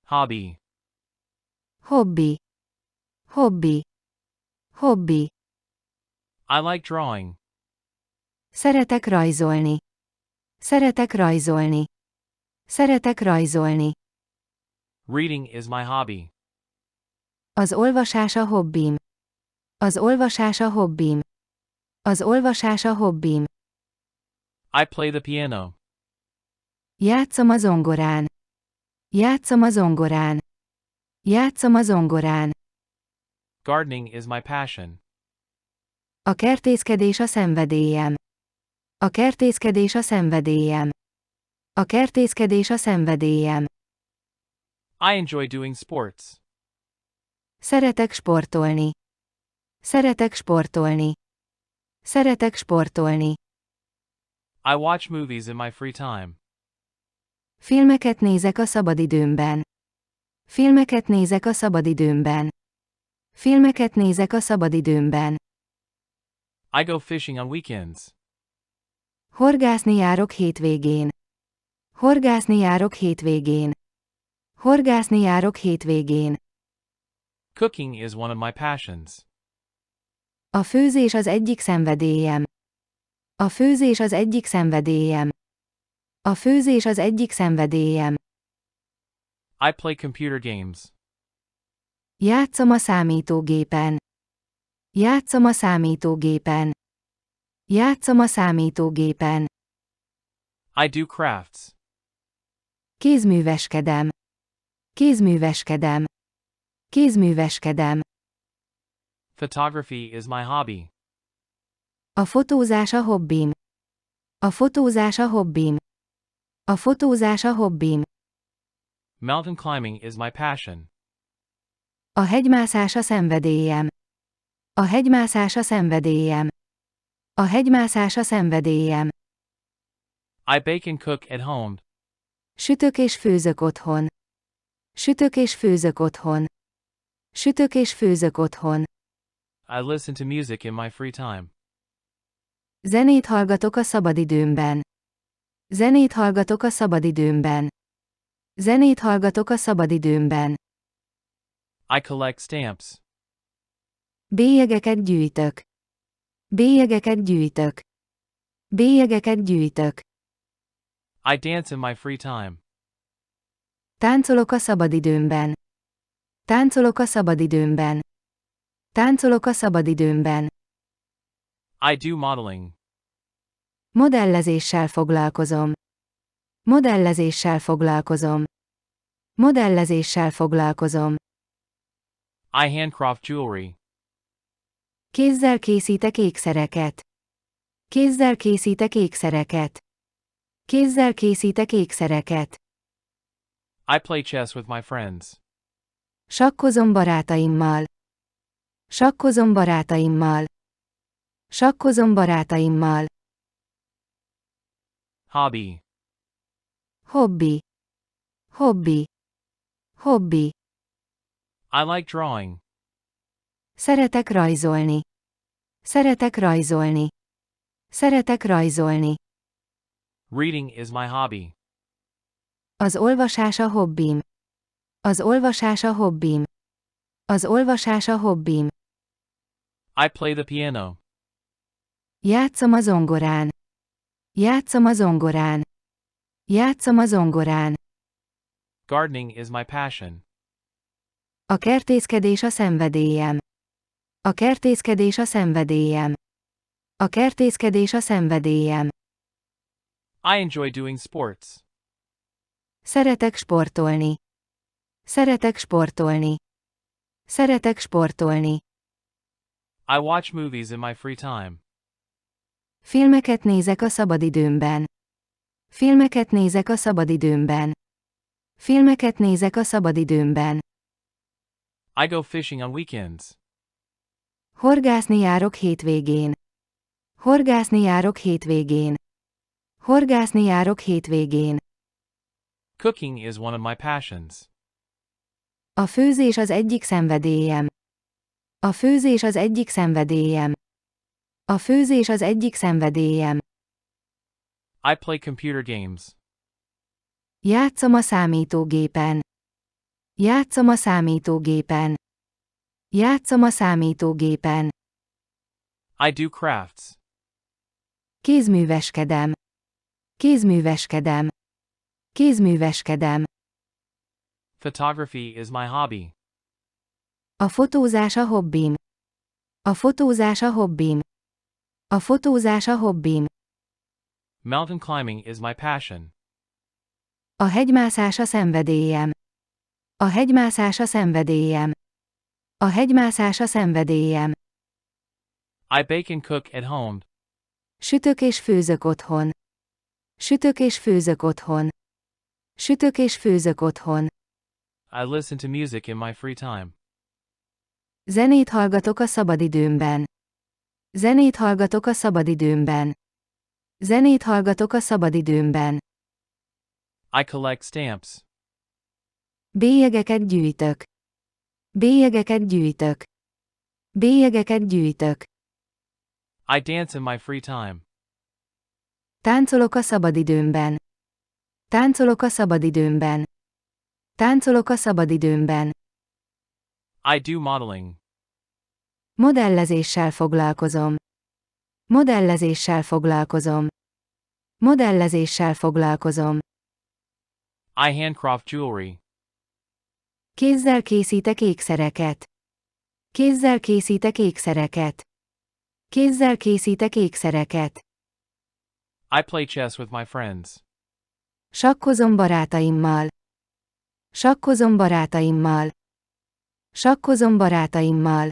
Hobby. Hobby. Hobby. Hobby. I like drawing. Szeretek rajzolni. Szeretek rajzolni. Szeretek rajzolni. Reading is my hobby. Az olvasás a hobbim. Az olvasás a hobbim. Az olvasás a hobbim. I play the piano. Játszom a zongorán. Játszom a zongorán. Játszom a zongorán. Gardening is my passion. A kertészkedés a szenvedélyem. A kertészkedés a szenvedélyem. A kertészkedés a szenvedélyem. I enjoy doing sports. Szeretek sportolni. Szeretek sportolni. Szeretek sportolni. I watch movies in my free time. Filmeket nézek a szabadidőmben. Filmeket nézek a szabadidőmben. Filmeket nézek a szabadidőmben. I go fishing on weekends. Horgászni járok hétvégén. Horgászni járok hétvégén. Horgászni járok hétvégén. Cooking is one of my passions. A főzés az egyik szenvedélyem. A főzés az egyik szenvedélyem. A főzés az egyik szenvedélyem. I play computer games. Játszom a számítógépen. Játszom a számítógépen. Játszom a számítógépen. I do crafts. Kézműveskedem. Kézműveskedem. Kézműveskedem. Photography is my hobby. A fotózás a hobbim. A fotózás a hobbim. A fotózás a hobbim. Mountain climbing is my passion. A hegymászás a szenvedélyem. A hegymászás a szenvedélyem. A hegymászás a szenvedélyem. I bake and cook at home. Sütök és főzök otthon. Sütök és főzök otthon. Sütök és főzök otthon. I listen to music in my free time. Zenét hallgatok a szabadidőmben. Zenét hallgatok a szabadidőmben. Zenét hallgatok a szabadidőmben. I collect stamps. Bélyegeket gyűjtök. Bélyegeket gyűjtök. Bélyegeket gyűjtök. I dance in my free time. Táncolok a szabadidőmben. Táncolok a szabadidőmben. Táncolok a szabadidőmben. I do modeling. Modellezéssel foglalkozom. Modellezéssel foglalkozom. Modellezéssel foglalkozom. I handcraft jewelry. Kézzel készítek ékszereket. Kézzel készítek ékszereket. Kézzel készítek ékszereket. I play chess with my friends. Sakkozom barátaimmal. Sakkozom barátaimmal. Sakkozom barátaimmal. Hobby. Hobbi. Hobbi. Hobbi. I like drawing. Szeretek rajzolni. Szeretek rajzolni. Szeretek rajzolni. Reading is my hobby. Az olvasás a hobbim. Az olvasás a hobbim. Az olvasás a hobbim. I play the piano. Játszom a zongorán. Játszom a zongorán. Játszom a zongorán. Gardening is my passion. A kertészkedés a szenvedélyem. A kertészkedés a szenvedélyem. A kertészkedés a szenvedélyem. I enjoy doing sports. Szeretek sportolni. Szeretek sportolni. Szeretek sportolni. I watch movies in my free time. Filmeket nézek a szabadidőmben. Filmeket nézek a szabadidőmben. Filmeket nézek a szabadidőmben. I go fishing on weekends. Horgászni járok hétvégén. Horgászni járok hétvégén. Horgászni járok hétvégén. Cooking is one of my passions. A főzés az egyik szenvedélyem. A főzés az egyik szenvedélyem. A főzés az egyik szenvedélyem. I play computer games. Játszom a számítógépen. Játszom a számítógépen. Játszom a számítógépen. I do crafts. Kézműveskedem. Kézműveskedem. Kézműveskedem. Photography is my hobby. A fotózás a hobbim. A fotózás a hobbim. A fotózás a hobbim. Mountain climbing is my passion. A hegymászás a szenvedélyem. A hegymászás a szenvedélyem. A hegymászás a szenvedélyem. I bake and cook at home. Sütök és főzök otthon. Sütök és főzök otthon. Sütök és főzök otthon. I listen to music in my free time. Zenét hallgatok a szabadidőmben. Zenét hallgatok a szabadidőmben. Zenét hallgatok a szabadidőmben. I collect stamps. Bélyegeket gyűjtök. Bélyegeket gyűjtök. Bélyegeket gyűjtök. I dance in my free time. Táncolok a szabadidőmben. Táncolok a szabadidőmben. Táncolok a szabadidőmben. I do modeling. Modellezéssel foglalkozom. Modellezéssel foglalkozom. Modellezéssel foglalkozom. I handcraft jewelry. Kézzel készítek ékszereket. Kézzel készítek ékszereket. Kézzel készítek ékszereket. I play chess with my friends. Sakkozom barátaimmal. Sakkozom barátaimmal. Sakkozom barátaimmal.